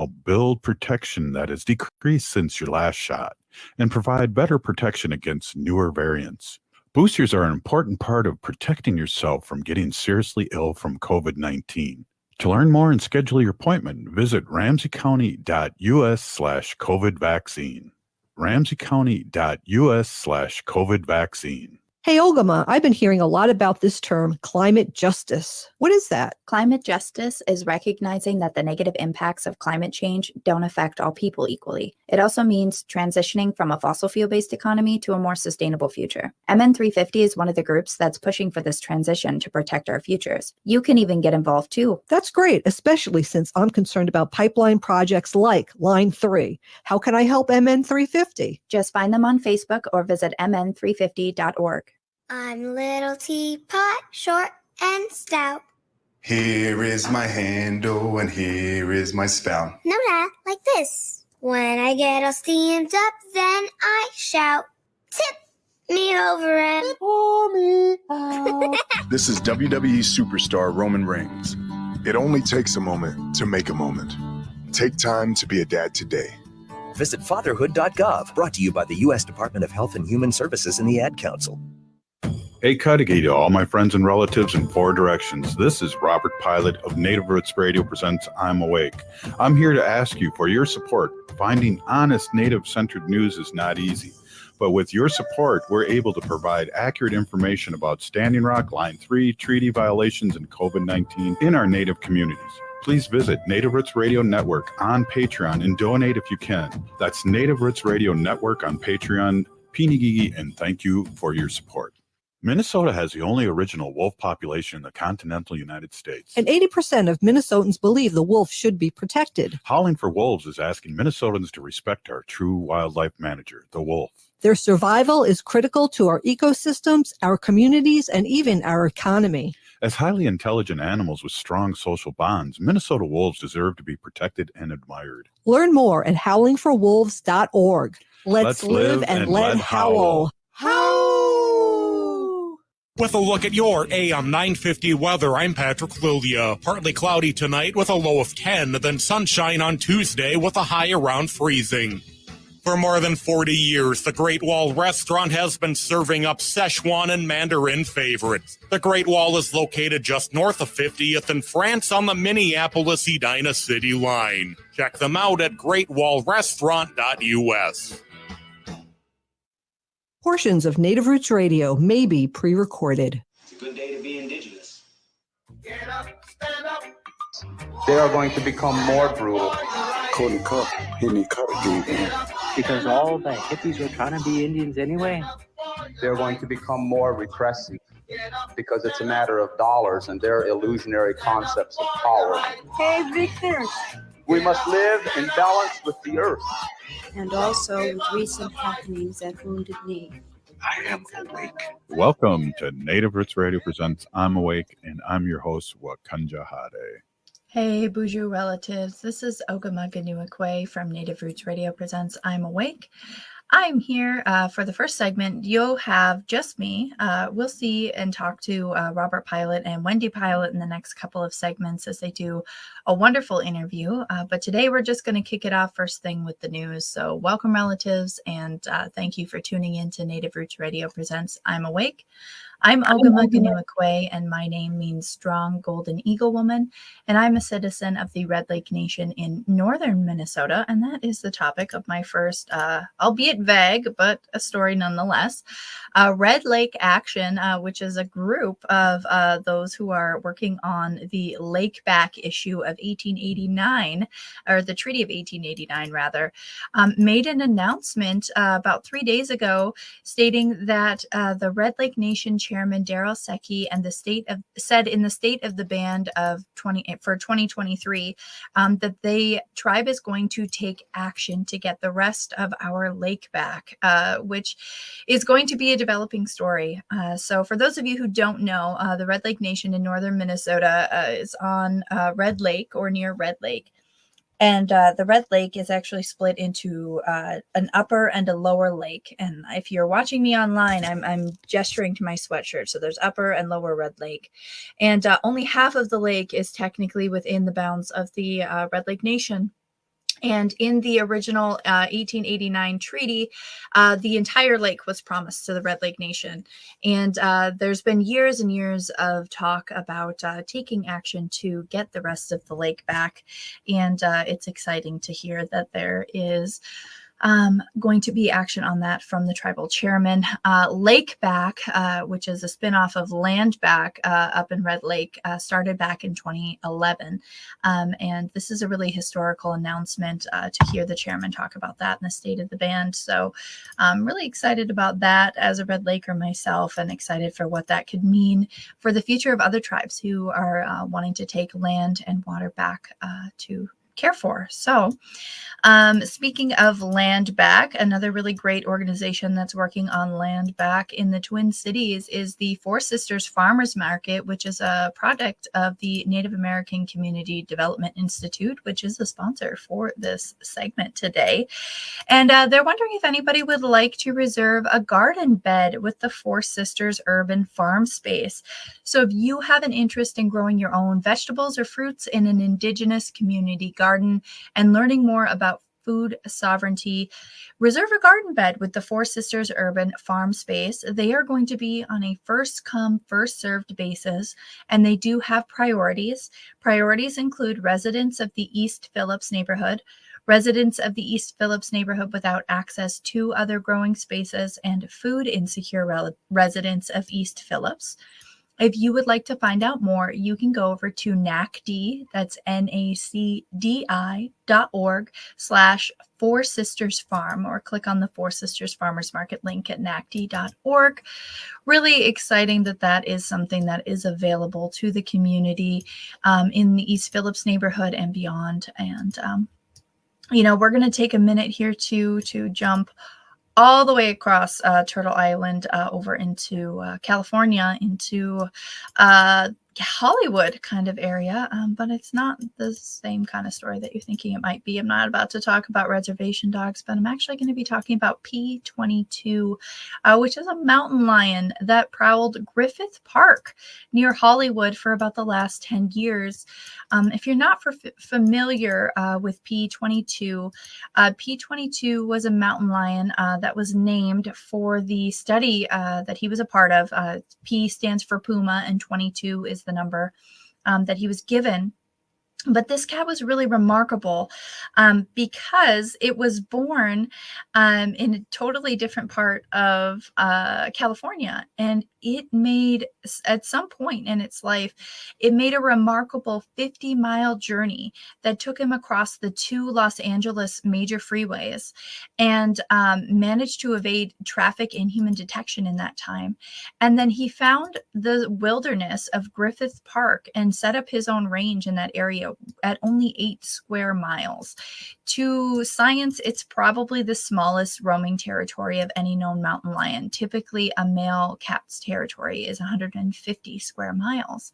build protection that has decreased since your last shot and provide better protection against newer variants. Boosters are an important part of protecting yourself from getting seriously ill from COVID-19. To learn more and schedule your appointment, visit ramseycounty.us/COVID vaccine. ramseycounty.us/COVID vaccine. Hey, Ogama, I've been hearing a lot about this term, climate justice. What is that? Climate justice is recognizing that the negative impacts of climate change don't affect all people equally. It also means transitioning from a fossil fuel-based economy to a more sustainable future. MN350 is one of the groups that's pushing for this transition to protect our futures. You can even get involved too. That's great, especially since I'm concerned about pipeline projects like Line 3. How can I help MN350? Just find them on Facebook or visit mn350.org. I'm little teapot, short and stout. Here is my handle and here is my spout. No, Dad, like this. When I get all steamed up, then I shout, tip me over and pour me out. This is WWE superstar Roman Reigns. It only takes a moment to make a moment. Take time to be a dad today. Visit fatherhood.gov, brought to you by the U.S. Department of Health and Human Services and the Ad Council. Hey, Cudahy to all my friends and relatives in four directions. This is Robert Pilot of Native Roots Radio presents I'm Awake. I'm here to ask you for your support. Finding honest Native-centered news is not easy, but with your support, we're able to provide accurate information about Standing Rock, Line 3, treaty violations, and COVID-19 in our Native communities. Please visit Native Roots Radio Network on Patreon and donate if you can. That's Native Roots Radio Network on Patreon. Pinigigi, and thank you for your support. Minnesota has the only original wolf population in the continental United States. And 80% of Minnesotans believe the wolf should be protected. Howling for Wolves is asking Minnesotans to respect our true wildlife manager, the wolf. Their survival is critical to our ecosystems, our communities, and even our economy. As highly intelligent animals with strong social bonds, Minnesota wolves deserve to be protected and admired. Learn more at howlingforwolves.org. Let's live and let howl. With a look at your AM 950 weather, I'm Patrick Lilia. Partly cloudy tonight with a low of 10, then sunshine on Tuesday with a high around freezing. For more than 40 years, the Great Wall Restaurant has been serving up Szechuan and Mandarin favorites. The Great Wall is located just north of 50th in France on the Minneapolis-Edina City line. Check them out at greatwallrestaurant.us. Portions of Native Roots Radio may be pre-recorded. It's a good day to be indigenous. Get up, stand up. They are going to become more brutal. Cody Cup, Henry Cutter gave in. Because all the hippies were trying to be Indians anyway. They're going to become more repressive because it's a matter of dollars and their illusionary concepts of power. Hey, Victor. We must live in balance with the earth. And also with recent happenings at Wounded Knee. I am awake. Welcome to Native Roots Radio presents I'm Awake, and I'm your host, Wakanja Hade. Hey, Buju relatives. This is Ogama Ganuakwe from Native Roots Radio presents I'm Awake. I'm here for the first segment. You'll have just me. We'll see and talk to Robert Pilot and Wendy Pilot in the next couple of segments as they do a wonderful interview. But today we're just going to kick it off first thing with the news. So welcome, relatives, and thank you for tuning in to Native Roots Radio presents I'm Awake. I'm Ogama Ganuakwe, and my name means Strong Golden Eagle Woman, and I'm a citizen of the Red Lake Nation in northern Minnesota, and that is the topic of my first, albeit vague, but a story nonetheless, Red Lake Action, which is a group of those who are working on the Lake Back issue of 1889, or the Treaty of 1889, rather, made an announcement about 3 days ago stating that the Red Lake Nation Chairman Daryl Secchi and said in the State of the Band of 2023 that the tribe is going to take action to get the rest of our lake back, which is going to be a developing story. So for those of you who don't know, the Red Lake Nation in northern Minnesota is on Red Lake or near Red Lake. And the Red Lake is actually split into an upper and a lower lake. And if you're watching me online, I'm gesturing to my sweatshirt. So there's upper and lower Red Lake. And only half of the lake is technically within the bounds of the Red Lake Nation. And in the original 1889 treaty, the entire lake was promised to the Red Lake Nation. And there's been years and years of talk about taking action to get the rest of the lake back. And it's exciting to hear that there is going to be action on that from the tribal chairman. Lake Back, which is a spinoff of Land Back up in Red Lake, started back in 2011. And this is a really historical announcement to hear the chairman talk about that in the state of the band. So I'm really excited about that as a Red Laker myself, and excited for what that could mean for the future of other tribes who are wanting to take land and water back to care for. So speaking of Land Back, another really great organization that's working on land back in the Twin Cities is the Four Sisters Farmers Market, which is a product of the Native American Community Development Institute, which is the sponsor for this segment today. And they're wondering if anybody would like to reserve a garden bed with the Four Sisters Urban Farm Space. So if you have an interest in growing your own vegetables or fruits in an Indigenous community garden and learning more about food sovereignty, reserve a garden bed with the Four Sisters Urban Farm Space. They are going to be on a first come, first served basis, and they do have priorities. Priorities include residents of the East Phillips neighborhood, residents of the East Phillips neighborhood without access to other growing spaces, and food insecure residents of East Phillips. If you would like to find out more, you can go over to NACDI, that's NACDI.org/Four Sisters Farm, or click on the Four Sisters Farmers Market link at NACDI.org. Really exciting that that is something that is available to the community in the East Phillips neighborhood and beyond. And, we're going to take a minute here to jump all the way across Turtle Island over into California, into Hollywood kind of area, but it's not the same kind of story that you're thinking it might be. I'm not about to talk about reservation dogs, but I'm actually going to be talking about P22, which is a mountain lion that prowled Griffith Park near Hollywood for about the last 10 years. If you're not familiar with P22, P22 was a mountain lion that was named for the study that he was a part of. P stands for Puma, and 22 is the number that he was given. But this cat was really remarkable because it was born in a totally different part of California. And it made, at some point in its life, it made a remarkable 50-mile journey that took him across the 2 Los Angeles major freeways and managed to evade traffic and human detection in that time. And then he found the wilderness of Griffith Park and set up his own range in that area at only 8 square miles. To science, it's probably the smallest roaming territory of any known mountain lion. Typically, a male cat's territory is 150 square miles.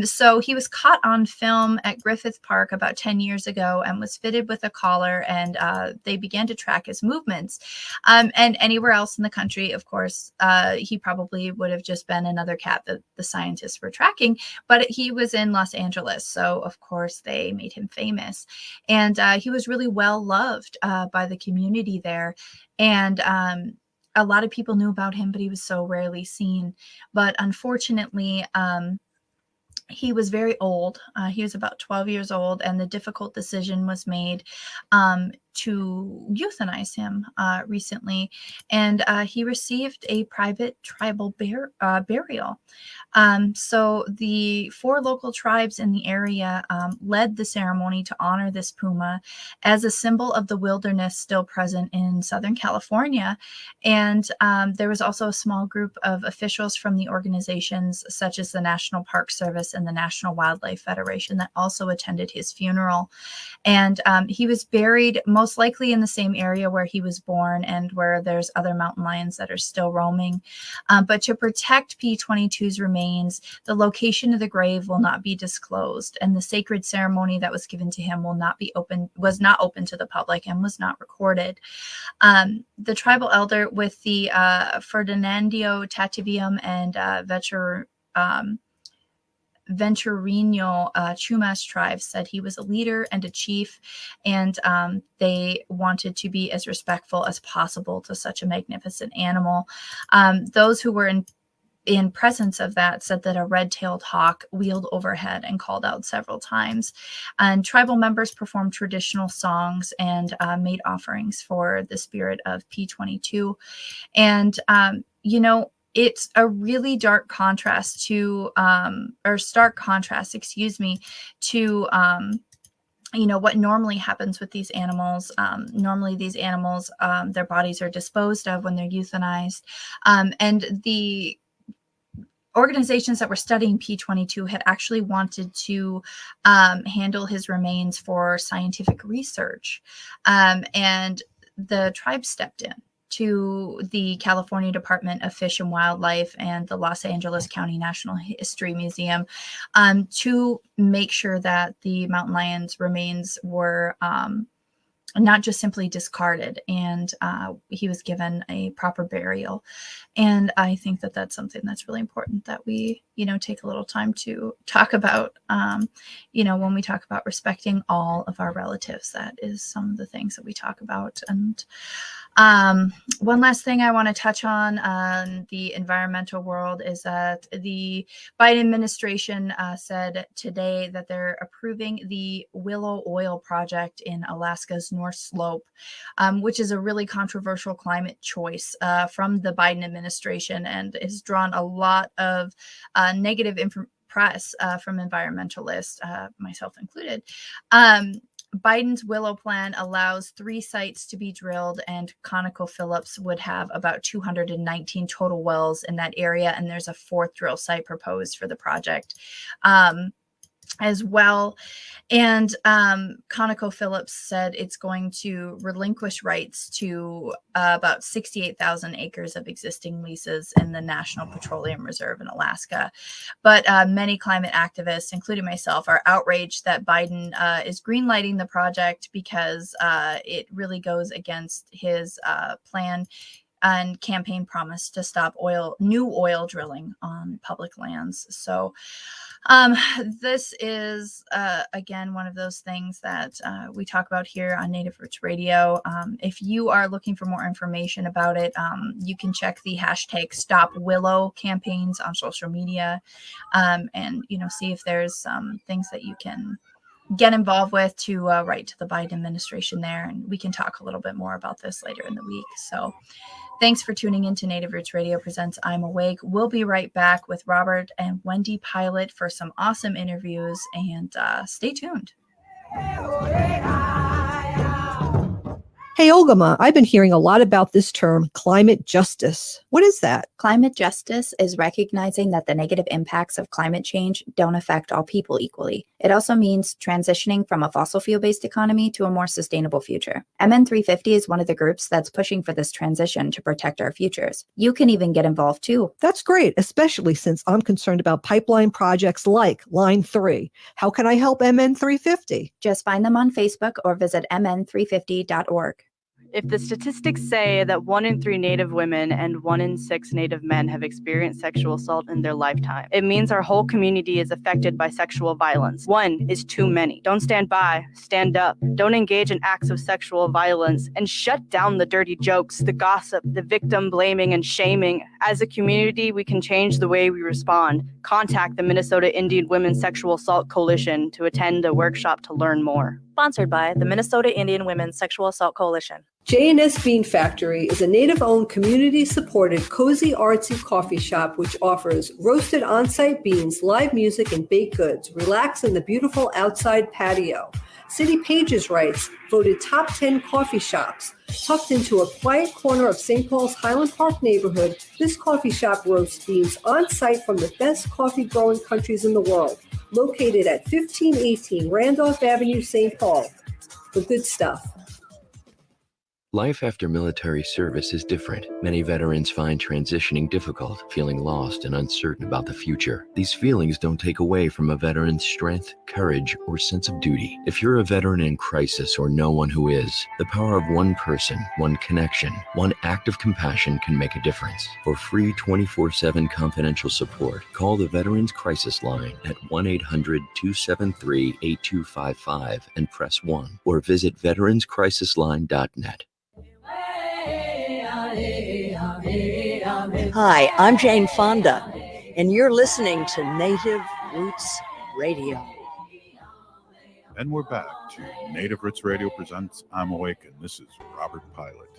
So he was caught on film at Griffith Park about 10 years ago and was fitted with a collar, and they began to track his movements. And anywhere else in the country, of course, he probably would have just been another cat that the scientists were tracking, but he was in Los Angeles, so of course they made him famous. And he was really well loved by the community there. And a lot of people knew about him, but he was so rarely seen. But unfortunately, he was very old. He was about 12 years old, and the difficult decision was made to euthanize him recently. And he received a private tribal burial. So the 4 local tribes in the area led the ceremony to honor this puma as a symbol of the wilderness still present in Southern California. And there was also a small group of officials from the organizations such as the National Park Service and the National Wildlife Federation that also attended his funeral. And he was buried most likely in the same area where he was born and where there's other mountain lions that are still roaming. But to protect P22's remains, the location of the grave will not be disclosed, and the sacred ceremony that was given to him was not open to the public and was not recorded. The tribal elder with the Ferdinandio Tativium and Ventureño Chumash tribe said he was a leader and a chief, and they wanted to be as respectful as possible to such a magnificent animal. Those who were in presence of that said that a red-tailed hawk wheeled overhead and called out several times. And tribal members performed traditional songs and made offerings for the spirit of P22. And, it's a really stark contrast, to what normally happens with these animals. Normally these animals, their bodies are disposed of when they're euthanized. And the organizations that were studying P22 had actually wanted to handle his remains for scientific research. And the tribe stepped in to the California Department of Fish and Wildlife and the Los Angeles County National History Museum to make sure that the mountain lion's remains were not just simply discarded, and he was given a proper burial. And I think that that's something that's really important that we, take a little time to talk about, when we talk about respecting all of our relatives. That is some of the things that we talk about. And one last thing I want to touch on the environmental world is that the Biden administration said today that they're approving the Willow Oil project in Alaska's North Slope, which is a really controversial climate choice from the Biden administration, and has drawn a lot of negative press from environmentalists, myself included. Biden's Willow plan allows 3 sites to be drilled, and ConocoPhillips would have about 219 total wells in that area. And there's a 4th drill site proposed for the project as well. And ConocoPhillips said it's going to relinquish rights to about 68,000 acres of existing leases in the National Petroleum Reserve in Alaska. But many climate activists, including myself, are outraged that Biden is greenlighting the project because it really goes against his plan and campaign promise to stop new oil drilling on public lands. So this is, again, one of those things that we talk about here on Native Roots Radio. If you are looking for more information about it, you can check the hashtag Stop Willow campaigns on social media, and, see if there's some things that you can get involved with to write to the Biden administration there. And we can talk a little bit more about this later in the week. So thanks for tuning in to Native Roots Radio presents I'm Awake. We'll be right back with Robert and Wendy Pilot for some awesome interviews, and stay tuned. Hey, Ogama, I've been hearing a lot about this term, climate justice. What is that? Climate justice is recognizing that the negative impacts of climate change don't affect all people equally. It also means transitioning from a fossil fuel-based economy to a more sustainable future. MN350 is one of the groups that's pushing for this transition to protect our futures. You can even get involved too. That's great, especially since I'm concerned about pipeline projects like Line 3. How can I help MN350? Just find them on Facebook or visit mn350.org. If the statistics say that 1 in 3 Native women and 1 in 6 Native men have experienced sexual assault in their lifetime, it means our whole community is affected by sexual violence. 1 is too many. Don't stand by, stand up. Don't engage in acts of sexual violence, and shut down the dirty jokes, the gossip, the victim blaming and shaming. As a community, we can change the way we respond. Contact the Minnesota Indian Women's Sexual Assault Coalition to attend a workshop to learn more. Sponsored by the Minnesota Indian Women's Sexual Assault Coalition. J&S Bean Factory is a Native-owned, community-supported, cozy, artsy coffee shop which offers roasted on-site beans, live music, and baked goods. Relax in the beautiful outside patio. City Pages writes, voted top 10 coffee shops. Tucked into a quiet corner of St. Paul's Highland Park neighborhood, this coffee shop roasts beans on-site from the best coffee-growing countries in the world. Located at 1518 Randolph Avenue, St. Paul. The good stuff. Life after military service is different. Many veterans find transitioning difficult, feeling lost and uncertain about the future. These feelings don't take away from a veteran's strength, courage, or sense of duty. If you're a veteran in crisis or know one who is, the power of one person, one connection, one act of compassion can make a difference. For free 24/7 confidential support, call the Veterans Crisis Line at 1-800-273-8255 and press 1, or visit veteranscrisisline.net. Hi, I'm Jane Fonda, and you're listening to Native Roots Radio. And we're back to Native Roots Radio presents I'm Awake, and this is Robert Pilot.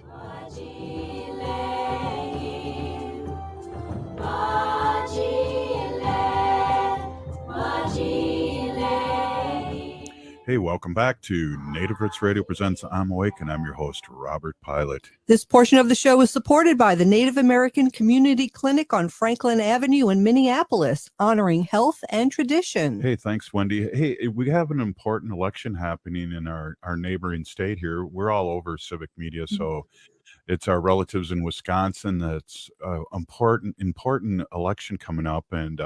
Hey, welcome back to Native Roots Radio presents I'm Awake, and I'm your host, Robert Pilot. This portion of the show is supported by the Native American Community Clinic on Franklin Avenue in Minneapolis, honoring health and tradition. Hey, thanks, Wendy. Hey, we have an important election happening in our neighboring state here. We're all over civic media, so it's our relatives in Wisconsin. That's important election coming up, and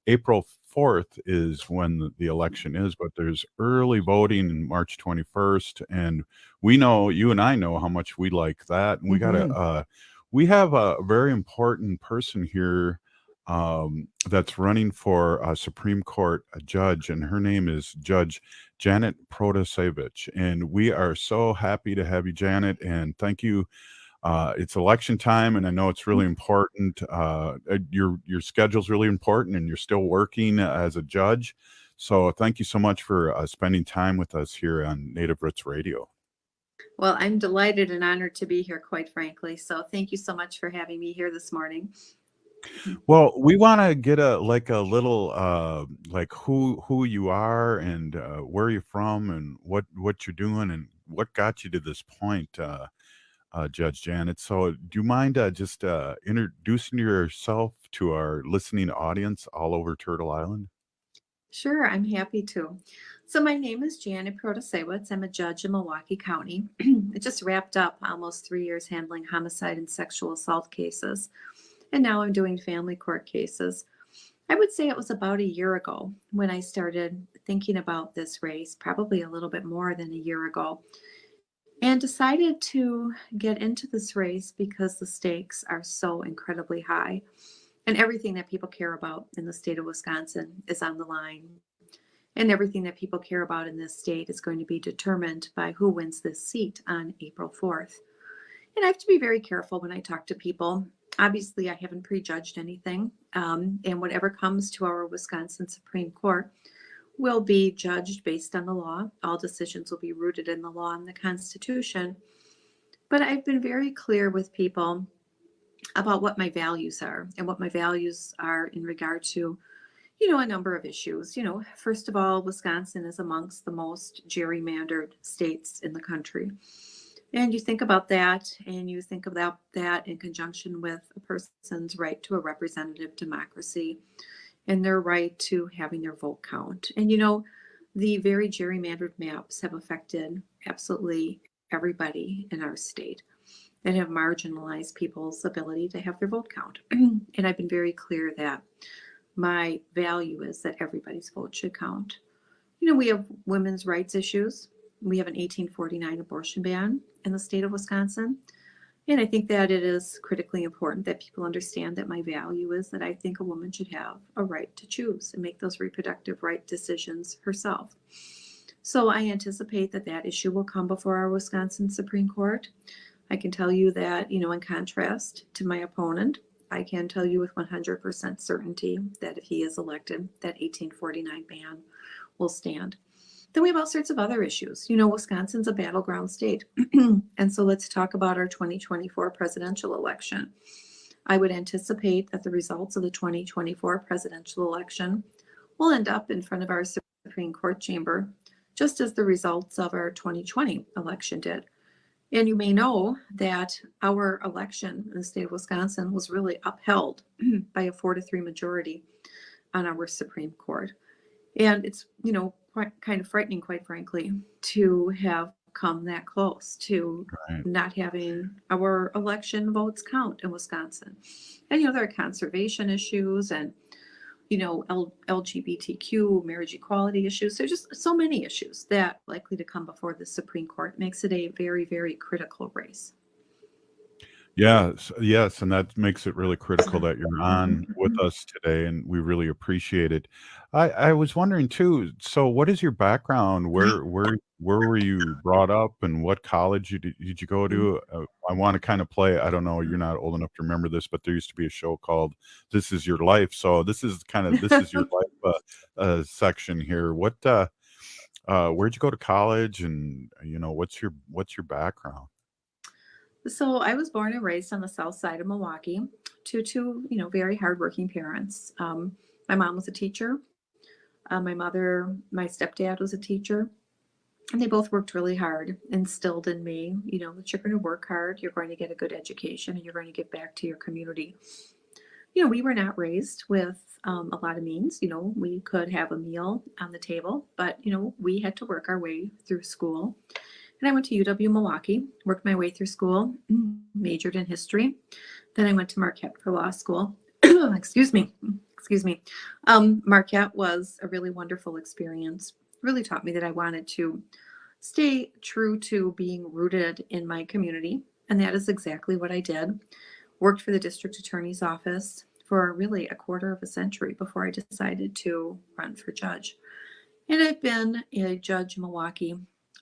April 4th is when the election is, but there's early voting in March 21st, and we know, you and I know how much we like that, and we have a very important person here that's running for a Supreme Court judge, and her name is Judge Janet Protasevich, and we are so happy to have you, Janet, and thank you. It's election time, and I know it's really important. Your schedule's really important, and you're still working as a judge. So thank you so much for spending time with us here on Native Roots Radio. Well, I'm delighted and honored to be here, quite frankly. So thank you so much for having me here this morning. Well, we want to get a little like who you are and where you're from and what you're doing and what got you to this point. Judge Janet. So do you mind just introducing yourself to our listening audience all over Turtle Island? Sure, I'm happy to. So my name is Janet Protasevich. I'm a judge in Milwaukee County. I just wrapped up almost 3 years handling homicide and sexual assault cases, and now I'm doing family court cases. I would say it was about a year ago when I started thinking about this race, probably a little bit more than a year ago, and decided to get into this race because the stakes are so incredibly high, and everything that people care about in the state of Wisconsin is on the line, and everything that people care about in this state is going to be determined by who wins this seat on April 4th. And I have to be very careful when I talk to people. Obviously, I haven't prejudged anything, and whatever comes to our Wisconsin Supreme Court will be judged based on the law. All decisions will be rooted in the law and the Constitution. But I've been very clear with people about what my values are and what my values are in regard to, a number of issues. First of all, Wisconsin is amongst the most gerrymandered states in the country. And you think about that, and you think about that in conjunction with a person's right to a representative democracy and their right to having their vote count. And the very gerrymandered maps have affected absolutely everybody in our state and have marginalized people's ability to have their vote count. And I've been very clear that my value is that everybody's vote should count. We have women's rights issues. We have an 1849 abortion ban in the state of Wisconsin. And I think that it is critically important that people understand that my value is that I think a woman should have a right to choose and make those reproductive right decisions herself. So I anticipate that issue will come before our Wisconsin Supreme Court. I can tell you that, in contrast to my opponent, I can tell you with 100% certainty that if he is elected, that 1849 ban will stand. Then we have all sorts of other issues. Wisconsin's a battleground state. And so let's talk about our 2024 presidential election. I would anticipate that the results of the 2024 presidential election will end up in front of our Supreme Court chamber, just as the results of our 2020 election did. And you may know that our election in the state of Wisconsin was really upheld by a 4-3 majority on our Supreme Court. And it's, kind of frightening, quite frankly, to have come that close to Right. not having our election votes count in Wisconsin. And, there are conservation issues and, LGBTQ, marriage equality issues. There's just so many issues that likely to come before the Supreme Court makes it a very, very critical race. Yes, and that makes it really critical that you're on with us today, and we really appreciate it. I was wondering too, so what is your background? Where were you brought up, and what college did you go to? I want to kind of play. I don't know, you're not old enough to remember this, but there used to be a show called "This Is Your Life." So this is this is your life section here. Where'd you go to college, and what's your background? So I was born and raised on the south side of Milwaukee to two, very hardworking parents. My mom was a teacher. My stepdad was a teacher. And they both worked really hard, instilled in me, that you're going to work hard, you're going to get a good education, and you're going to give back to your community. We were not raised with a lot of means. We could have a meal on the table, but, we had to work our way through school. And I went to UW Milwaukee, worked my way through school, majored in history. Then I went to Marquette for law school. Excuse me. Marquette was a really wonderful experience. Really taught me that I wanted to stay true to being rooted in my community. And that is exactly what I did. Worked for the district attorney's office for really a quarter of a century before I decided to run for judge. And I've been a judge in Milwaukee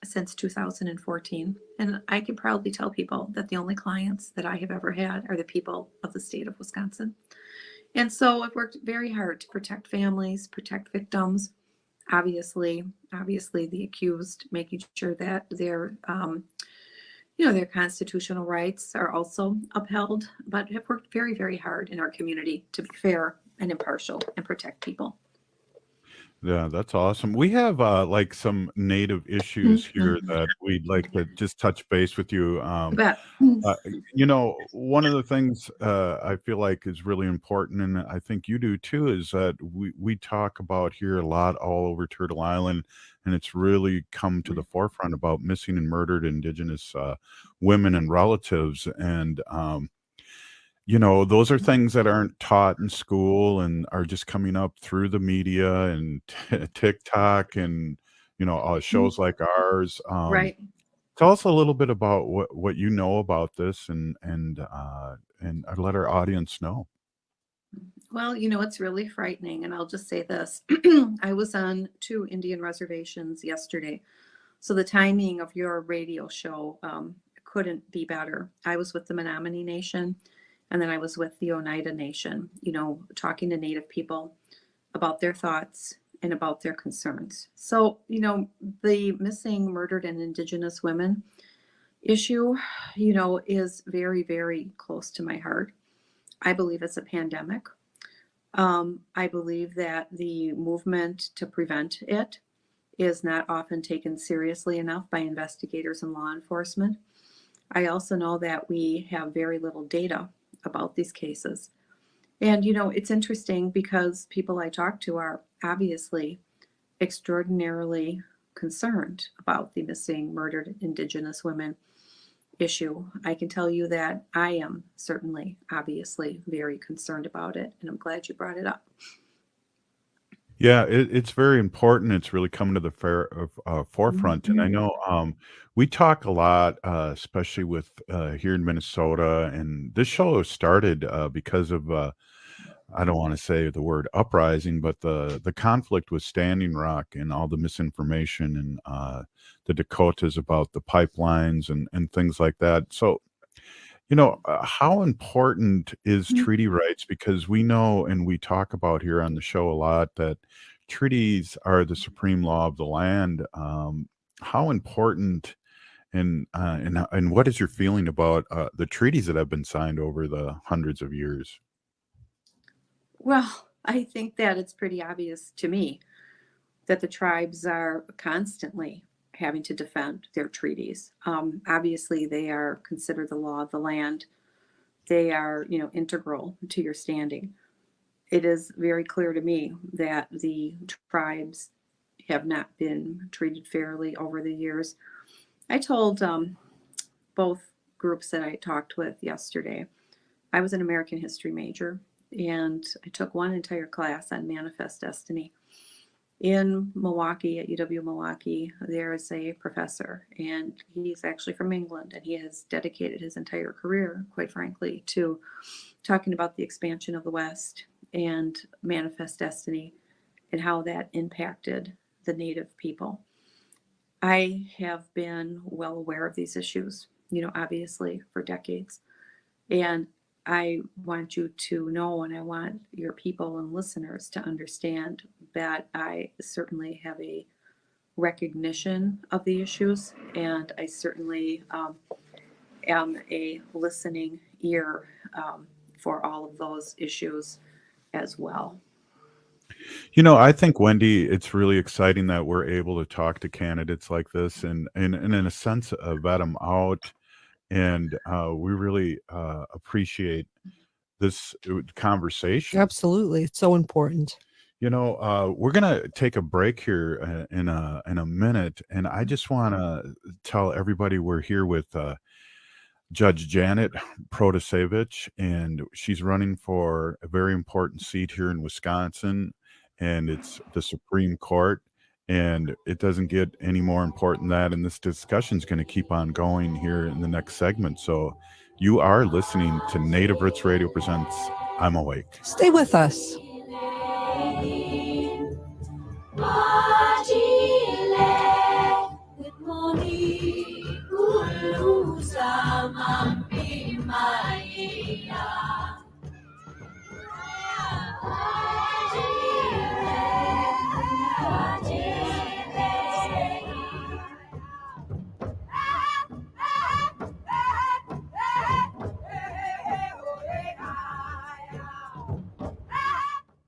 since 2014. And I can proudly tell people that the only clients that I have ever had are the people of the state of Wisconsin. And so I've worked very hard to protect families, protect victims, obviously the accused, making sure that their constitutional rights are also upheld, but have worked very, very hard in our community to be fair and impartial and protect people. Yeah, that's awesome. We have like some native issues here that we'd like to just touch base with you. You bet. One of the things I feel like is really important, and I think you do too, is that we talk about here a lot all over Turtle Island, and it's really come to the forefront about missing and murdered Indigenous women and relatives. And those are things that aren't taught in school and are just coming up through the media and TikTok and shows like ours. Right. Tell us a little bit about what you know about this, and let our audience know. Well, it's really frightening, and I'll just say this. I was on 2 Indian reservations yesterday, so the timing of your radio show couldn't be better. I was with the Menominee Nation, and then I was with the Oneida Nation, talking to Native people about their thoughts and about their concerns. So, the missing, murdered, and Indigenous women issue, is very, very close to my heart. I believe it's a pandemic. I believe that the movement to prevent it is not often taken seriously enough by investigators and law enforcement. I also know that we have very little data about these cases. And, it's interesting because people I talk to are obviously extraordinarily concerned about the missing, murdered Indigenous women issue. I can tell you that I am certainly, obviously, very concerned about it, and I'm glad you brought it up. Yeah, it's very important. It's really coming to the forefront. And I know we talk a lot, especially with here in Minnesota. And this show started because of, I don't want to say the word uprising, but the conflict with Standing Rock and all the misinformation and the Dakotas about the pipelines and things like that. So, how important is treaty rights? Because we know, and we talk about here on the show a lot, that treaties are the supreme law of the land. How important, and what is your feeling about the treaties that have been signed over the hundreds of years? Well, I think that it's pretty obvious to me that the tribes are constantly having to defend their treaties. Obviously, they are considered the law of the land. They are, integral to your standing. It is very clear to me that the tribes have not been treated fairly over the years. I told both groups that I talked with yesterday, I was an American history major, and I took one entire class on Manifest Destiny. In Milwaukee, at UW Milwaukee, there is a professor, and he's actually from England, and he has dedicated his entire career, quite frankly, to talking about the expansion of the West and Manifest Destiny and how that impacted the Native people. I have been well aware of these issues, obviously for decades. And I want you to know, and I want your people and listeners to understand that I certainly have a recognition of the issues, and I certainly am a listening ear for all of those issues as well. I think, Wendy, it's really exciting that we're able to talk to candidates like this and in a sense, vet them out. And we really appreciate this conversation. Absolutely. It's so important. We're going to take a break here in a minute. And I just want to tell everybody we're here with Judge Janet Protasevich, and she's running for a very important seat here in Wisconsin, and it's the Supreme Court. And it doesn't get any more important than that. And this discussion is going to keep on going here in the next segment. So you are listening to Native Roots Radio presents I'm Awake. Stay with us.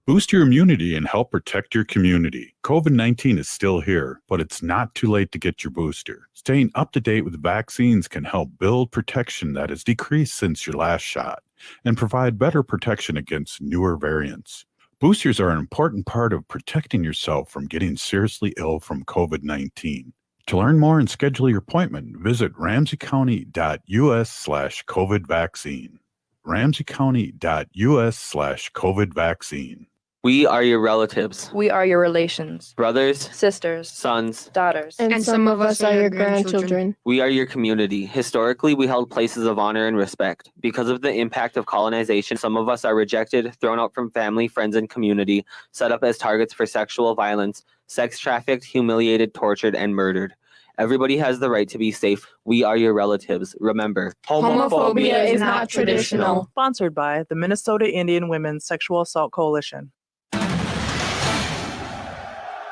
Boost your immunity and help protect your community. COVID-19 is still here, but it's not too late to get your booster. Staying up to date with vaccines can help build protection that has decreased since your last shot and provide better protection against newer variants. Boosters are an important part of protecting yourself from getting seriously ill from COVID-19. To learn more and schedule your appointment, visit ramseycounty.us/COVID vaccine. ramseycounty.us/COVID vaccine. We are your relatives, We are your relations, brothers, sisters, sons. daughters. And some of us are your grandchildren. We are your community. Historically, we held places of honor and respect. Because of the impact of colonization, some of us are rejected, thrown out from family, friends, and community, set up as targets for sexual violence, sex trafficked, humiliated, tortured, and murdered. Everybody has the right to be safe. We are your relatives. Remember, Homophobia is not traditional. Sponsored by the Minnesota Indian Women's Sexual Assault Coalition.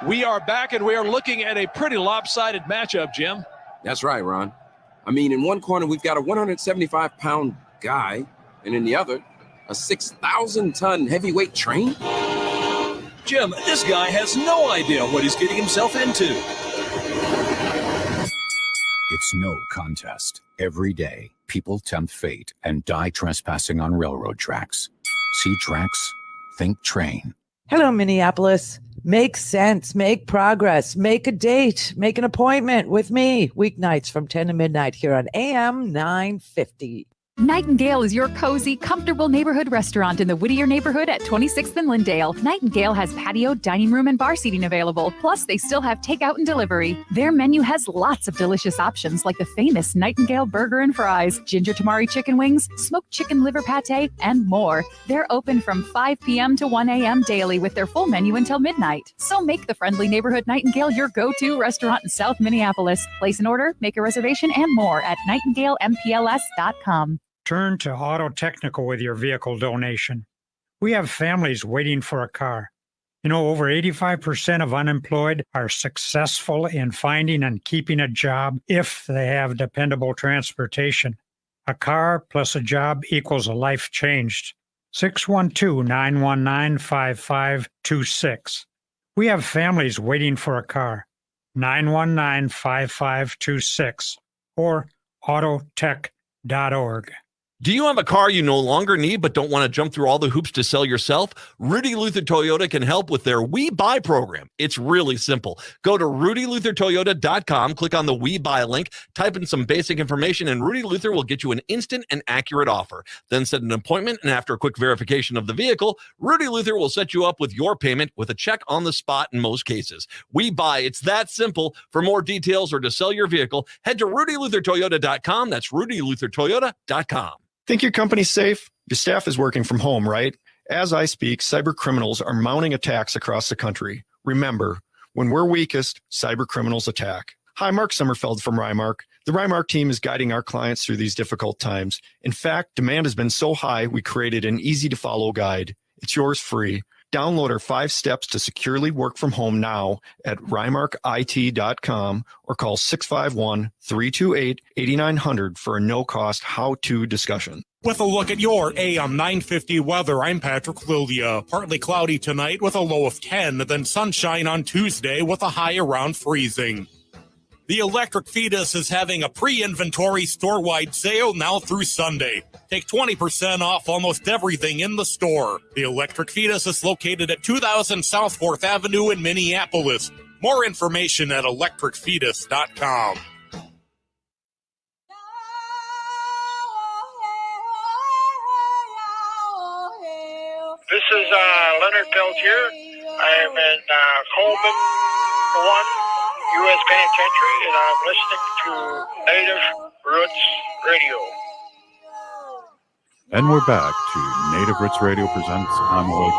We are back, and we are looking at a pretty lopsided matchup, Jim. That's right, Ron. I mean, in one corner, we've got a 175-pound guy, and in the other, a 6,000-ton heavyweight train. Jim, this guy has no idea what he's getting himself into. It's no contest. Every day, people tempt fate and die trespassing on railroad tracks. See tracks? Think train. Hello, Minneapolis. Make sense, make progress, make a date, make an appointment with me. Weeknights from 10 to midnight here on AM 950. Nightingale is your cozy, comfortable neighborhood restaurant in the Whittier neighborhood at 26th and Lindale. Nightingale has patio, dining room, and bar seating available. Plus, they still have takeout and delivery. Their menu has lots of delicious options like the famous Nightingale burger and fries, ginger tamari chicken wings, smoked chicken liver pate, and more. They're open from 5 p.m. to 1 a.m. daily with their full menu until midnight. So make the friendly neighborhood Nightingale your go-to restaurant in South Minneapolis. Place an order, make a reservation, and more at nightingalempls.com. Turn to Auto Technical with your vehicle donation. We have families waiting for a car. Over 85% of unemployed are successful in finding and keeping a job if they have dependable transportation. A car plus a job equals a life changed. 612-919-5526. We have families waiting for a car. 919-5526 or autotech.org. Do you have a car you no longer need but don't want to jump through all the hoops to sell yourself? Rudy Luther Toyota can help with their We Buy program. It's really simple. Go to rudyluthertoyota.com, click on the We Buy link, type in some basic information, and Rudy Luther will get you an instant and accurate offer. Then set an appointment, and after a quick verification of the vehicle, Rudy Luther will set you up with your payment with a check on the spot in most cases. We Buy, it's that simple. For more details or to sell your vehicle, head to rudyluthertoyota.com. That's rudyluthertoyota.com. Think your company's safe? Your staff is working from home, right? As I speak, cyber criminals are mounting attacks across the country. Remember, when we're weakest, cyber criminals attack. Hi, Mark Sommerfeld from Rymark. The Rymark team is guiding our clients through these difficult times. In fact, demand has been so high, we created an easy-to-follow guide. It's yours free. Download our 5 steps to securely work from home now at rymarkit.com or call 651-328-8900 for a no-cost how-to discussion. With a look at your AM 950 weather, I'm Patrick Lilia. Partly cloudy tonight with a low of 10, then sunshine on Tuesday with a high around freezing. The Electric Fetus is having a pre-inventory store-wide sale now through Sunday. Take 20% off almost everything in the store. The Electric Fetus is located at 2000 South 4th Avenue in Minneapolis. More information at electricfetus.com. This is Leonard Peltier. I am in Coleman 1. U.S. Penitentiary, and I'm listening to Native Roots Radio. And we're back to Native Roots Radio presents I'm Awake.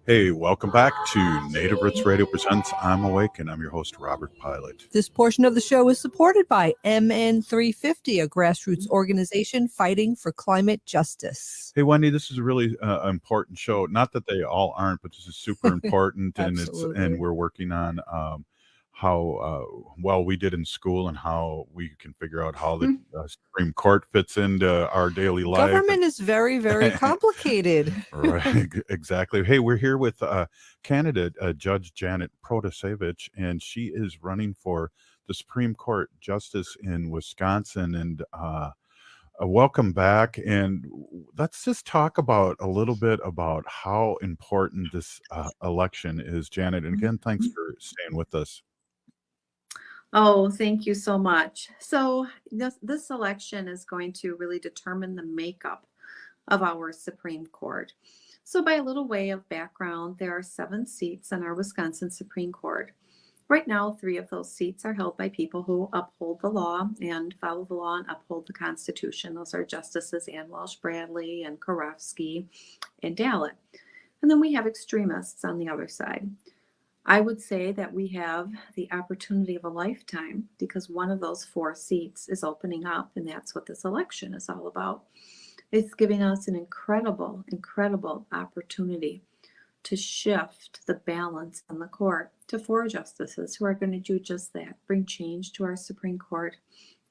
Hey, welcome back to Native Roots Radio presents I'm Awake, and I'm your host, Robert Pilot. This portion of the show is supported by MN350, a grassroots organization fighting for climate justice. Hey, Wendy, this is a really important show. Not that they all aren't, but this is super important, and we're working on how well we did in school and how we can figure out how the Supreme Court fits into our daily life. Government is very, very complicated. Right, exactly. Hey, we're here with candidate Judge Janet Protasevich, and she is running for the Supreme Court Justice in Wisconsin. And welcome back. And let's just talk about a little bit about how important this election is, Janet. And again, thanks for staying with us. Oh, thank you so much. So this election is going to really determine the makeup of our Supreme Court. So by a little way of background, there are 7 seats on our Wisconsin Supreme Court. Right now, 3 of those seats are held by people who uphold the law and follow the law and uphold the Constitution. Those are Justices Ann Walsh Bradley and Karofsky and Dallett. And then we have extremists on the other side. I would say that we have the opportunity of a lifetime because one of those 4 seats is opening up, and that's what this election is all about. It's giving us an incredible, incredible opportunity to shift the balance on the court to 4 justices who are going to do just that, bring change to our Supreme Court,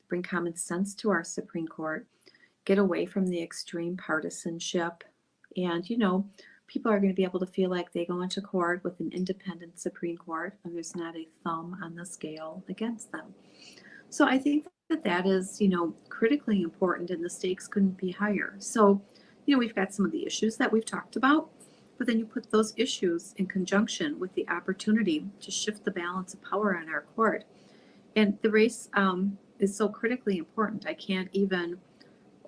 bring common sense to our Supreme Court, get away from the extreme partisanship, and, people are going to be able to feel like they go into court with an independent Supreme Court and there's not a thumb on the scale against them. So I think that is, critically important, and the stakes couldn't be higher. So, we've got some of the issues that we've talked about, but then you put those issues in conjunction with the opportunity to shift the balance of power on our court. And the race is so critically important. I can't even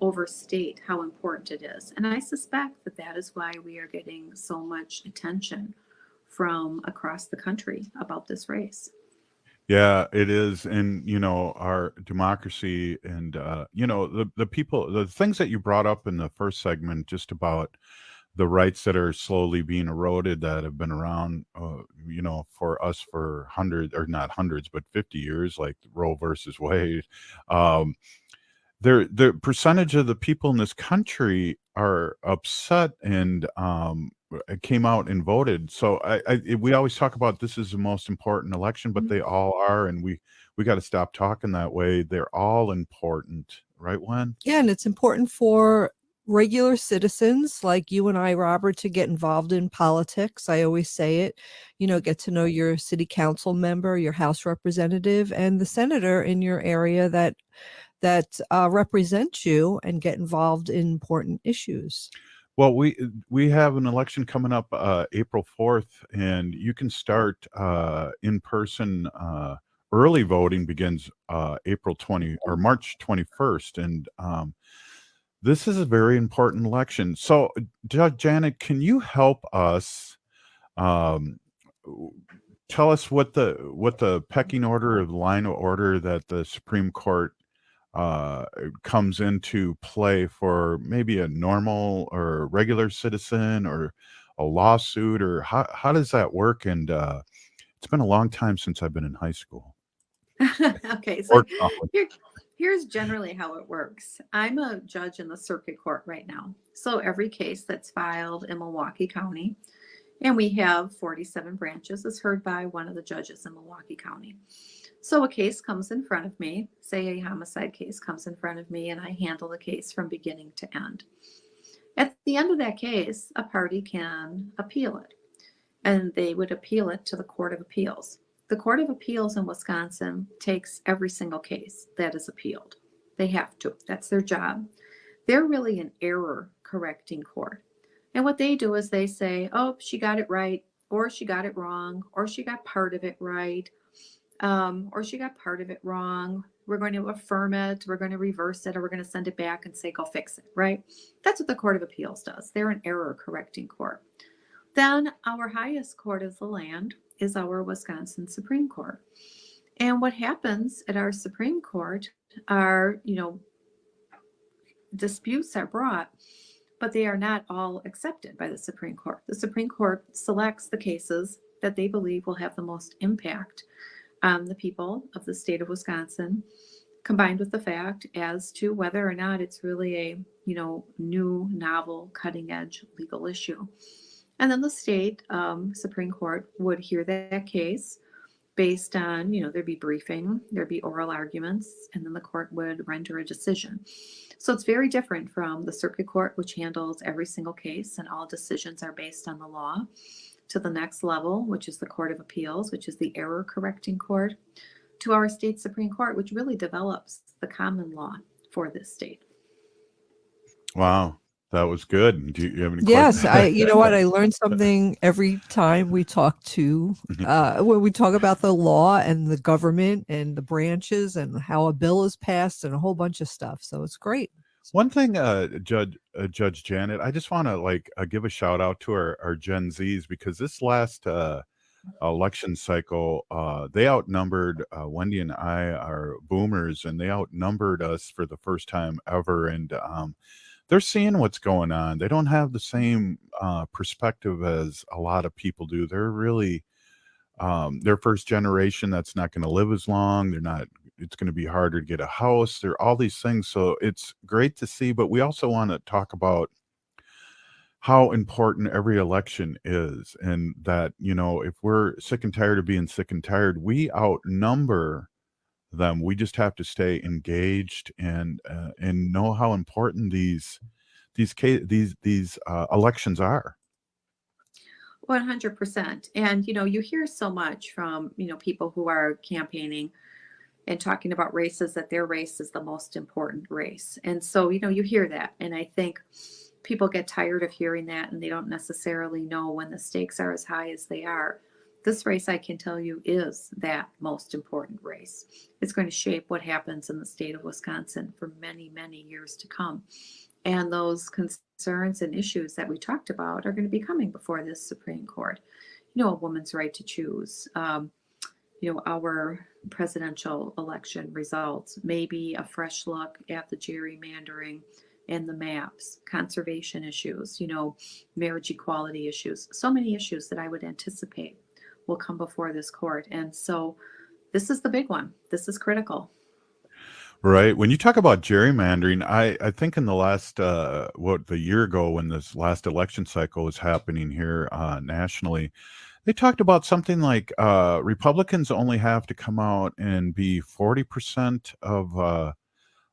overstate how important it is. And I suspect that is why we are getting so much attention from across the country about this race. Yeah, it is. And, our democracy and, the people, the things that you brought up in the first segment, just about the rights that are slowly being eroded that have been around, for us for hundreds, or not hundreds, but 50 years, like Roe versus Wade. The percentage of the people in this country are upset and came out and voted. So we always talk about this is the most important election, but they all are, and we got to stop talking that way. They're all important, right, Wen? Yeah, and it's important for regular citizens like you and I, Robert, to get involved in politics. I always say it, get to know your city council member, your House representative, and the senator in your area that represent you, and get involved in important issues. Well, we have an election coming up April 4th, and you can start in person. Early voting begins April 20 or March 21st, and this is a very important election. So, Judge Janet, can you help us tell us what the pecking order or the line of order that the Supreme Court comes into play for maybe a normal or regular citizen or a lawsuit, or how does that work? And it's been a long time since I've been in high school. Okay, so here's generally how it works. I'm a judge in the circuit court right now. So every case that's filed in Milwaukee County, and we have 47 branches, is heard by one of the judges in Milwaukee County. So a case comes in front of me, say a homicide case comes in front of me, and I handle the case from beginning to end. At the end of that case, a party can appeal it, and they would appeal it to the Court of Appeals. The Court of Appeals in Wisconsin takes every single case that is appealed. They have to. That's their job. They're really an error correcting court. And what they do is they say, oh, she got it right, or she got it wrong, or she got part of it right. Or she got part of it wrong. We're going to affirm it. We're going to reverse it, or we're going to send it back and say, go fix it, right? That's what the Court of Appeals does. They're an error correcting court. Then our highest court of the land is our Wisconsin Supreme Court. And what happens at our Supreme Court are, disputes are brought, but they are not all accepted by the Supreme Court. The Supreme Court selects the cases that they believe will have the most impact on the people of the state of Wisconsin, combined with the fact as to whether or not it's really a, new, novel, cutting-edge legal issue. And then the state Supreme Court would hear that case based on, there'd be briefing, there'd be oral arguments, and then the court would render a decision. So it's very different from the circuit court, which handles every single case and all decisions are based on the law, to the next level, which is the Court of Appeals, which is the error correcting court, to our state Supreme Court, which really develops the common law for this state. Wow, that was good. Do you have any Yes, questions? you know what? I learned something every time we talk when we talk about the law and the government and the branches and how a bill is passed and a whole bunch of stuff. So it's great. One thing, Judge Janet, I just want to give a shout out to our Gen Zs, because this last election cycle, they outnumbered Wendy and I, our boomers, and they outnumbered us for the first time ever. And they're seeing what's going on. They don't have the same perspective as a lot of people do. They're really they're first generation that's not going to live as long. It's going to be harder to get a house. There are all these things. So it's great to see, but we also want to talk about how important every election is, and that, if we're sick and tired of being sick and tired, we outnumber them. We just have to stay engaged and know how important these elections are. 100%. And, you hear so much from, people who are campaigning and talking about races, that their race is the most important race. And so, you hear that. And I think people get tired of hearing that, and they don't necessarily know when the stakes are as high as they are. This race, I can tell you, is that most important race. It's going to shape what happens in the state of Wisconsin for many, many years to come. And those concerns and issues that we talked about are going to be coming before this Supreme Court. A woman's right to choose, our presidential election results, maybe a fresh look at the gerrymandering and the maps, conservation issues, marriage equality issues, so many issues that I would anticipate will come before this court. And so this is the big one. This is critical. Right. When you talk about gerrymandering, I think in the last, the year ago when this last election cycle was happening here nationally, they talked about something like Republicans only have to come out and be 40%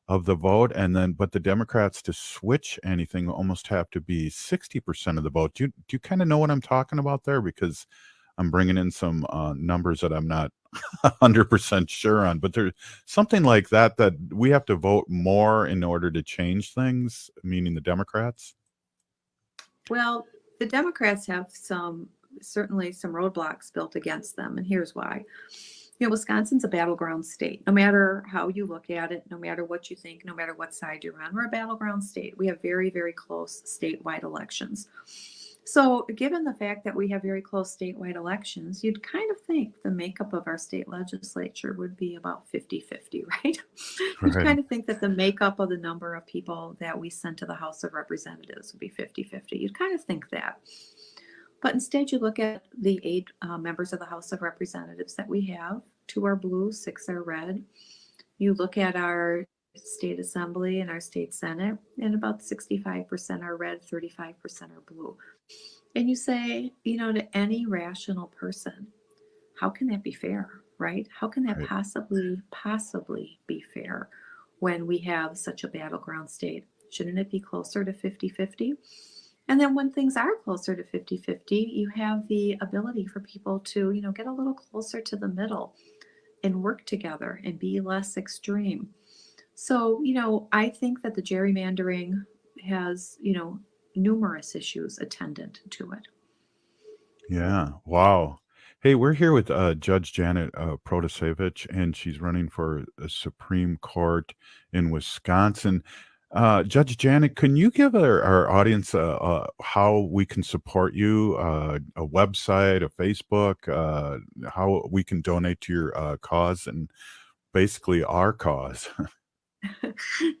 of the vote, and then but the Democrats to switch anything almost have to be 60% of the vote. Do you kind of know what I'm talking about there? Because I'm bringing in some numbers that I'm not 100% sure on, but there's something like that we have to vote more in order to change things, meaning the Democrats. Well, the Democrats have certainly some roadblocks built against them, and here's why. Wisconsin's a battleground state. No matter how you look at it, no matter what you think, no matter what side you're on, we're a battleground state. We have very, very close statewide elections. So given the fact that we have very close statewide elections, you'd kind of think the makeup of our state legislature would be about 50-50, right? You'd kind of think that the makeup of the number of people that we send to the House of Representatives would be 50-50. You'd kind of think that. But instead, you look at the 8 members of the House of Representatives that we have. 2 are blue, 6 are red. You look at our state assembly and our state senate, and about 65% are red, 35% are blue. And you say, to any rational person, how can that be fair, right? How can that possibly be fair when we have such a battleground state? Shouldn't it be closer to 50-50? And then when things are closer to 50-50, you have the ability for people to, get a little closer to the middle and work together and be less extreme. So, I think that the gerrymandering has, numerous issues attendant to it. Yeah. Wow. Hey, we're here with Judge Janet Protasevich, and she's running for a Supreme Court in Wisconsin. Judge Janet, can you give our audience how we can support you, a website, a Facebook, how we can donate to your cause and basically our cause?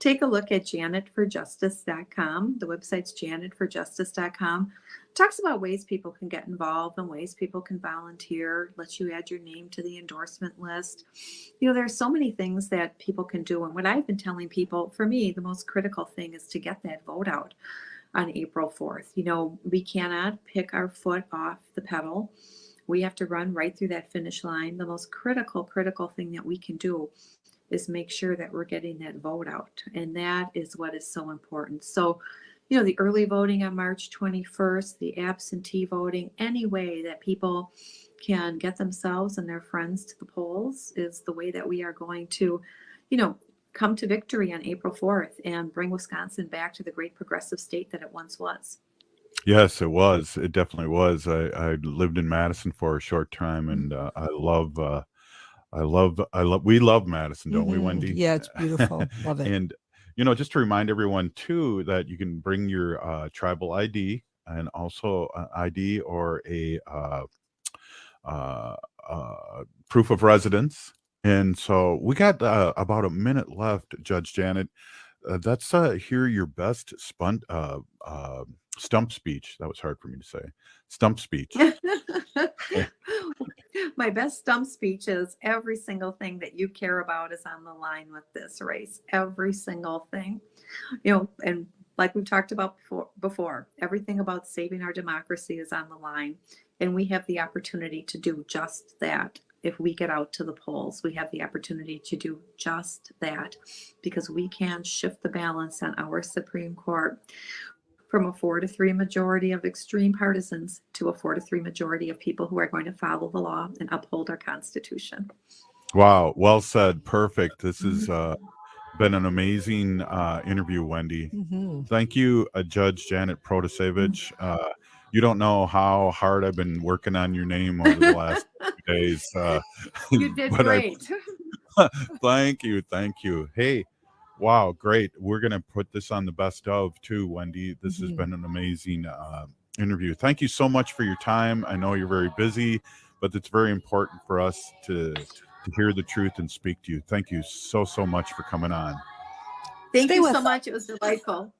Take a look at janetforjustice.com. The website's janetforjustice.com. Talks about ways people can get involved and ways people can volunteer, lets you add your name to the endorsement list. There's so many things that people can do. And what I've been telling people, for me, the most critical thing is to get that vote out on April 4th. We cannot pick our foot off the pedal. We have to run right through that finish line. The most critical thing that we can do is make sure that we're getting that vote out. And that is what is so important. So, the early voting on March 21st, the absentee voting, any way that people can get themselves and their friends to the polls is the way that we are going to, come to victory on April 4th and bring Wisconsin back to the great progressive state that it once was. Yes, it was. It definitely was. I lived in Madison for a short time, and we love Madison, don't we, Wendy? Yeah, it's beautiful. Love it. And, just to remind everyone too, that you can bring your tribal ID and also an ID or a proof of residence. And so we got about a minute left, Judge Janet. Let's hear your best stump speech. That was hard for me to say. Stump speech. My best stump speech is every single thing that you care about is on the line with this race. Every single thing, and like we talked about before, everything about saving our democracy is on the line. And we have the opportunity to do just that. If we get out to the polls, we have the opportunity to do just that because we can shift the balance on our Supreme Court from a 4-3 majority of extreme partisans to a 4-3 majority of people who are going to follow the law and uphold our Constitution. Wow. Well said. Perfect. This has been an amazing interview, Wendy. Thank you, Judge Janet Protasevich. You don't know how hard I've been working on your name over the last few days. You did great. Thank you. Hey, wow, great. We're going to put this on the best of too, Wendy. This has been an amazing interview. Thank you so much for your time. I know you're very busy, but it's very important for us to hear the truth and speak to you. Thank you so much for coming on. Thank you so much. It was delightful.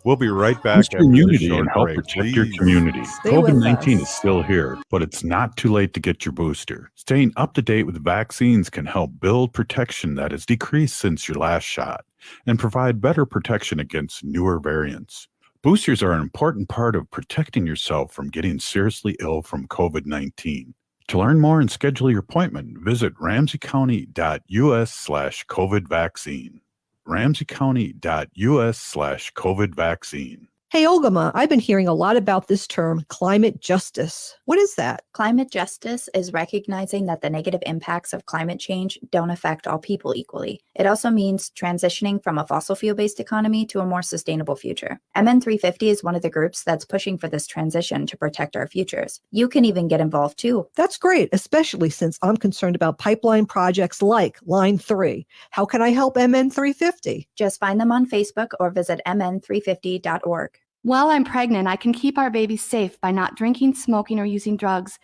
We'll be right back. Boost your immunity and and help protect your community. COVID-19 is still here, but it's not too late to get your booster. Staying up to date with vaccines can help build protection that has decreased since your last shot and provide better protection against newer variants. Boosters are an important part of protecting yourself from getting seriously ill from COVID-19. To learn more and schedule your appointment, visit ramseycounty.us/COVID vaccine. ramseycounty.us/COVID vaccine. Hey, Olgama, I've been hearing a lot about this term, climate justice. What is that? Climate justice is recognizing that the negative impacts of climate change don't affect all people equally. It also means transitioning from a fossil fuel-based economy to a more sustainable future. MN350 is one of the groups that's pushing for this transition to protect our futures. You can even get involved too. That's great, especially since I'm concerned about pipeline projects like Line 3. How can I help MN350? Just find them on Facebook or visit mn350.org. While I'm pregnant, I can keep our baby safe by not drinking, smoking, or using drugs.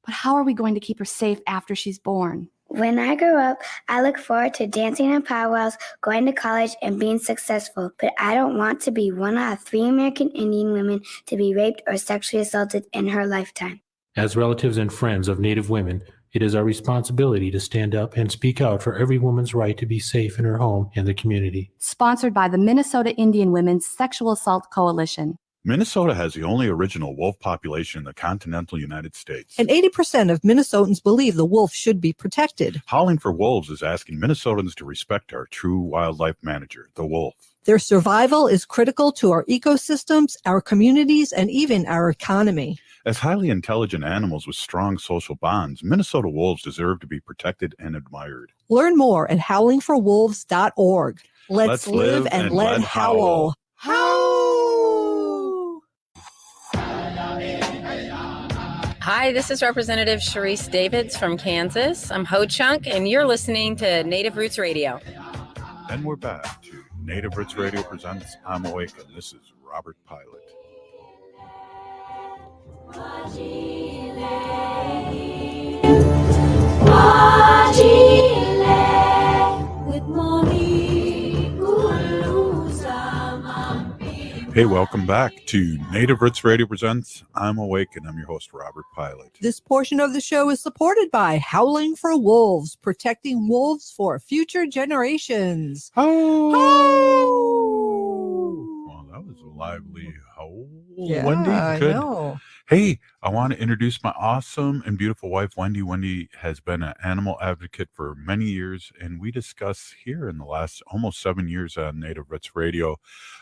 But how are we going to keep her safe after she's born? When I grow up, I look forward to dancing in powwows, going to college, and being successful. But I don't want to be one out of 3 American Indian women to be raped or sexually assaulted in her lifetime. As relatives and friends of Native women, it is our responsibility to stand up and speak out for every woman's right to be safe in her home and the community. Sponsored by the Minnesota Indian Women's Sexual Assault Coalition. Minnesota has the only original wolf population in the continental United States. And 80% of Minnesotans believe the wolf should be protected. Howling for Wolves is asking Minnesotans to respect our true wildlife manager, the wolf. Their survival is critical to our ecosystems, our communities, and even our economy. As highly intelligent animals with strong social bonds, Minnesota wolves deserve to be protected and admired. Learn more at howlingforwolves.org. Let's live and let howl. Howl! Hi, this is Representative Sharice Davids from Kansas. I'm Ho Chunk, and you're listening to Native Roots Radio. And we're back to Native Roots Radio presents I'm Awake, and this is Robert Pilot. Hey, welcome back to Native Roots Radio presents I'm Awake, and I'm your host, Robert Pilot. This portion of the show is supported by Howling for Wolves, protecting wolves for future generations. Oh! Well, that was a lively howl. Yeah, Wendy, I good. know. Hey, I want to introduce my awesome and beautiful wife, Wendy. Wendy has been an animal advocate for many years, and we discuss here in the last almost 7 years on Native Roots Radio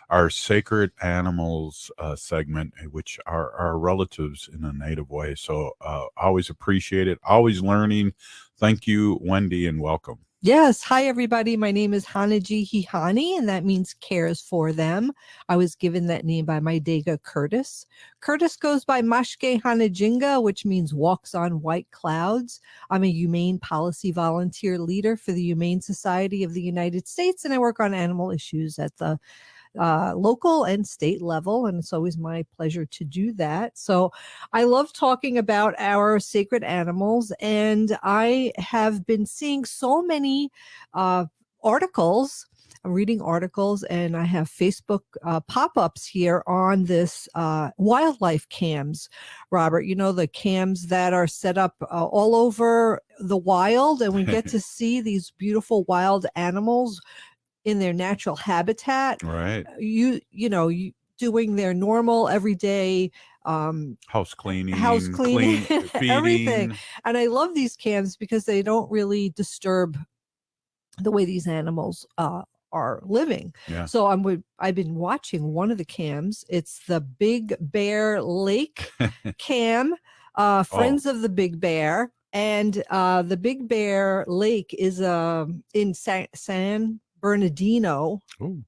our sacred animals segment, which are our relatives in a native way. So always appreciate it, always learning. Thank you, Wendy, and welcome. Yes. Hi, everybody. My name is Hanaji Hihani, and that means cares for them. I was given that name by my Dega Curtis. Curtis goes by Mashke Hanajinga, which means walks on white clouds. I'm a humane policy volunteer leader for the Humane Society of the United States, and I work on animal issues at the local and state level, and it's always my pleasure to do that. So I love talking about our sacred animals, and I have been seeing so many articles. I'm reading articles, and I have Facebook pop-ups here on this wildlife cams, Robert. You know, the cams that are set up all over the wild, and we get to see these beautiful wild animals in their natural habitat, right? You doing their normal everyday house cleaning, feeding, everything. And I love these cams because they don't really disturb the way these animals are living. Yeah. So I've been watching one of the cams. It's the Big Bear Lake cam, Friends of the Big Bear, and the Big Bear Lake is in San Bernardino. Ooh.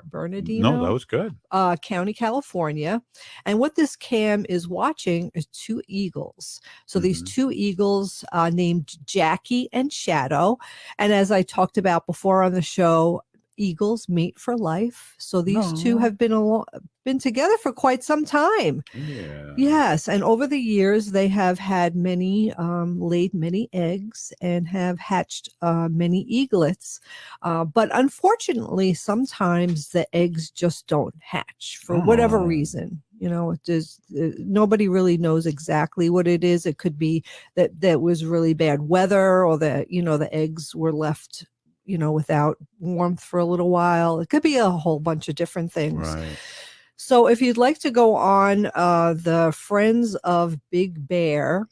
Bernardino. No, that was good. County, California. And what this cam is watching is 2 eagles. So these 2 eagles named Jackie and Shadow. And as I talked about before on the show, eagles mate for life. So these 2 have been together for quite some time. Yeah. Yes. And over the years, they have had laid many eggs and have hatched many eaglets. But unfortunately, sometimes the eggs just don't hatch for whatever reason. You know, nobody really knows exactly what it is. It could be that was really bad weather, or that, the eggs were left without warmth for a little while. It could be a whole bunch of different things. Right. So if you'd like to go on the Friends of Big Bear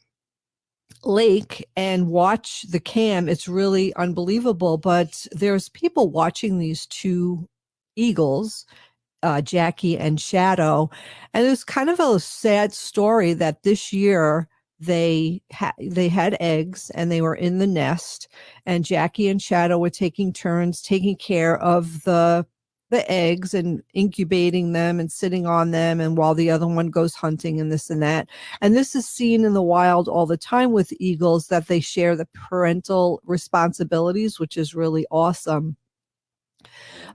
lake and watch the cam. It's really unbelievable. But there's people watching these two eagles, Jackie and Shadow, and it's kind of a sad story that this year they had eggs and they were in the nest, and Jackie and Shadow were taking turns taking care of the eggs and incubating them and sitting on them, and while the other one goes hunting and this and that. And this is seen in the wild all the time with eagles, that they share the parental responsibilities, which is really awesome.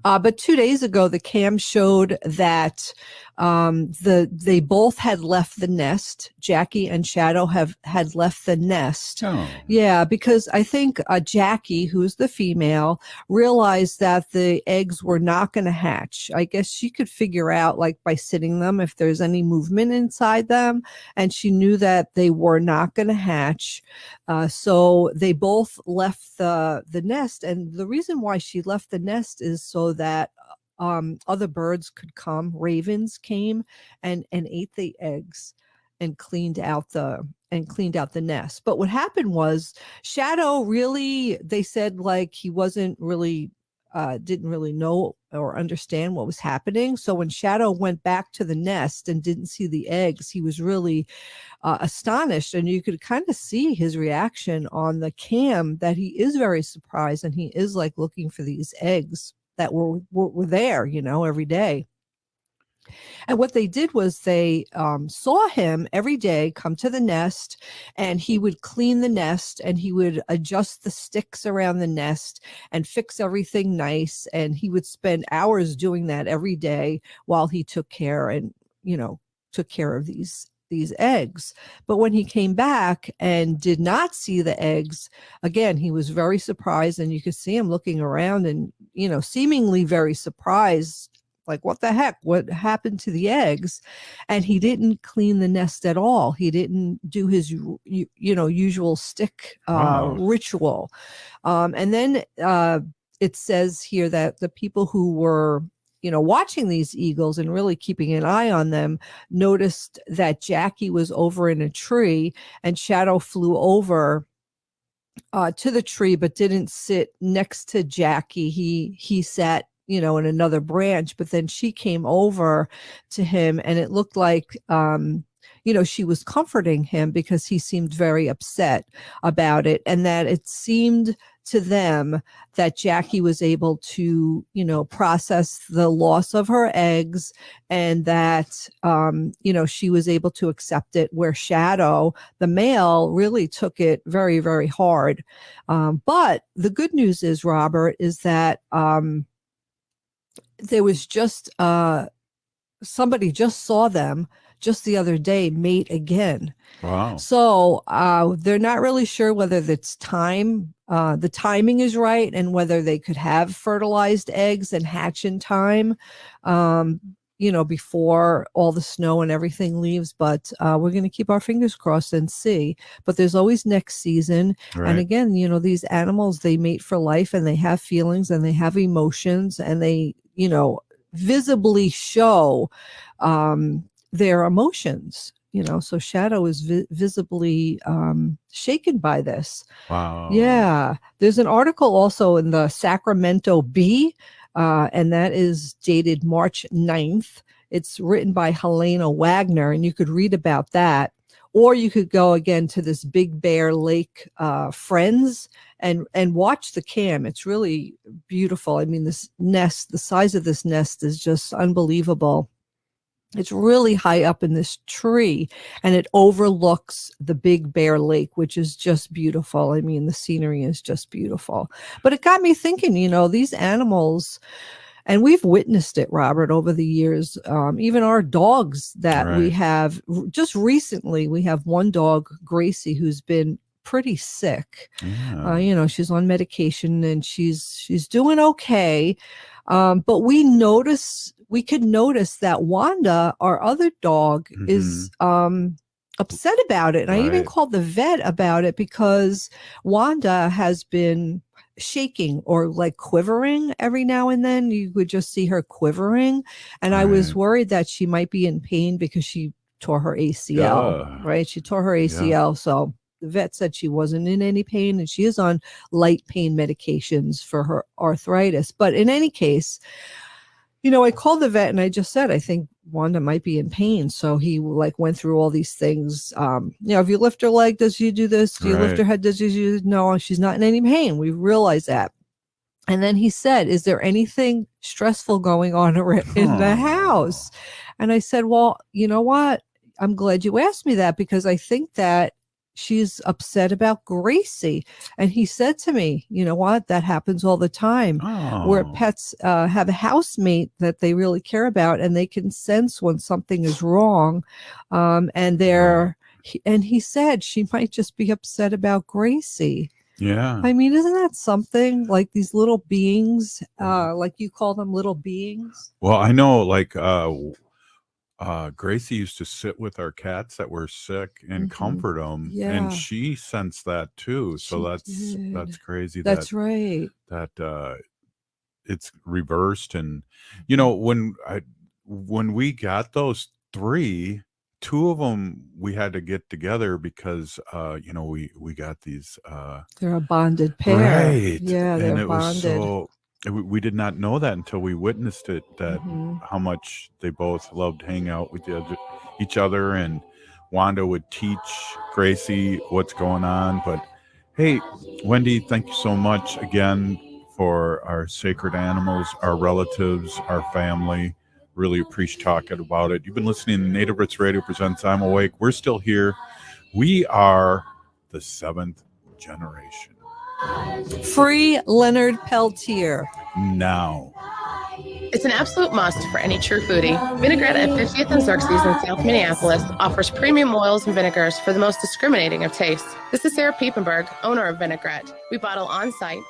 But 2 days ago, the cam showed that they both had left the nest. Jackie and Shadow had left the nest. Oh. Yeah, because I think Jackie, who's the female, realized that the eggs were not going to hatch. I guess she could figure out, like by sitting them, if there's any movement inside them, and she knew that they were not going to hatch. So they both left the nest, and the reason why she left the nest is so that other birds could come. Ravens came and ate the eggs and cleaned out the nest. But what happened was Shadow really, they said, like, he wasn't really didn't really know or understand what was happening. So when Shadow went back to the nest and didn't see the eggs, he was really astonished, and you could kind of see his reaction on the cam, that he is very surprised, and he is like looking for these eggs that were there, every day. And what they did was they saw him every day come to the nest, and he would clean the nest, and he would adjust the sticks around the nest and fix everything nice. And he would spend hours doing that every day while he took care of these eggs. But when he came back and did not see the eggs, again, he was very surprised, and you could see him looking around and, seemingly very surprised, like, what the heck, what happened to the eggs? And he didn't clean the nest at all. He didn't do his, usual stick ritual. And then it says here that the people who were watching these eagles and really keeping an eye on them noticed that Jackie was over in a tree, and Shadow flew over to the tree, but didn't sit next to Jackie. He sat, in another branch, but then she came over to him, and it looked like, she was comforting him because he seemed very upset about it. And that it seemed to them that Jackie was able to, process the loss of her eggs, and that, she was able to accept it, where Shadow, the male, really took it very, very hard. But the good news is, Robert, is that there was just somebody just saw them just the other day mate again. Wow. So they're not really sure whether it's time, the timing is right, and whether they could have fertilized eggs and hatch in time, before all the snow and everything leaves. But we're going to keep our fingers crossed and see. But there's always next season. Right. And again, these animals, they mate for life, and they have feelings, and they have emotions, and they, visibly show their emotions. So Shadow is visibly shaken by this. Wow. Yeah. There's an article also in the Sacramento Bee, and that is dated March 9th. It's written by Helena Wagner, and you could read about that. Or you could go again to this Big Bear Lake Friends and watch the cam. It's really beautiful. I mean, this nest, the size of this nest is just unbelievable. It's really high up in this tree, and it overlooks the Big Bear Lake, which is just beautiful. I mean, the scenery is just beautiful. But it got me thinking, these animals, and we've witnessed it, Robert, over the years. Even our dogs that we have, just recently, we have one dog, Gracie, who's been pretty sick. Yeah. She's on medication, and she's doing okay. But we could notice that Wanda, our other dog, is upset about it. And I even called the vet about it, because Wanda has been shaking or like quivering every now and then. You would just see her quivering. And I was worried that she might be in pain because she tore her ACL, right? She tore her ACL. So the vet said she wasn't in any pain, and she is on light pain medications for her arthritis. But in any case, I called the vet and I just said, I think Wanda might be in pain. So he went through all these things. If you lift her leg, does she do this? Do you lift her head? Does she do? No, she's not in any pain. We realize that. And then he said, is there anything stressful going on in the house? And I said, well, you know what? I'm glad you asked me that, because I think that she's upset about Gracie. And he said to me, you know what? That happens all the time where pets have a housemate that they really care about, and they can sense when something is wrong. And he said she might just be upset about Gracie. Yeah. I mean, isn't that something? Like these little beings, like you call them little beings? Well, I know, like, Gracie used to sit with our cats that were sick and comfort them, and she sensed that too. So that's crazy. That's right. That it's reversed, and when we got those 3, 2 of them we had to get together because we got these. They're a bonded pair, right? Yeah, they're and it bonded. was so we did not know that until we witnessed it, that how much they both loved hanging out with each other, and Wanda would teach Gracie what's going on. But hey, Wendy, thank you so much again for our sacred animals, our relatives, our family. Really appreciate talking about it. You've been listening to Native Roots Radio presents I'm Awake. We're still here. We are the 7th generation. Free Leonard Peltier. Now. It's an absolute must for any true foodie. Vinaigrette at 50th and Xerxes in South Minneapolis offers premium oils and vinegars for the most discriminating of tastes. This is Sarah Piepenberg, owner of Vinaigrette. We bottle on site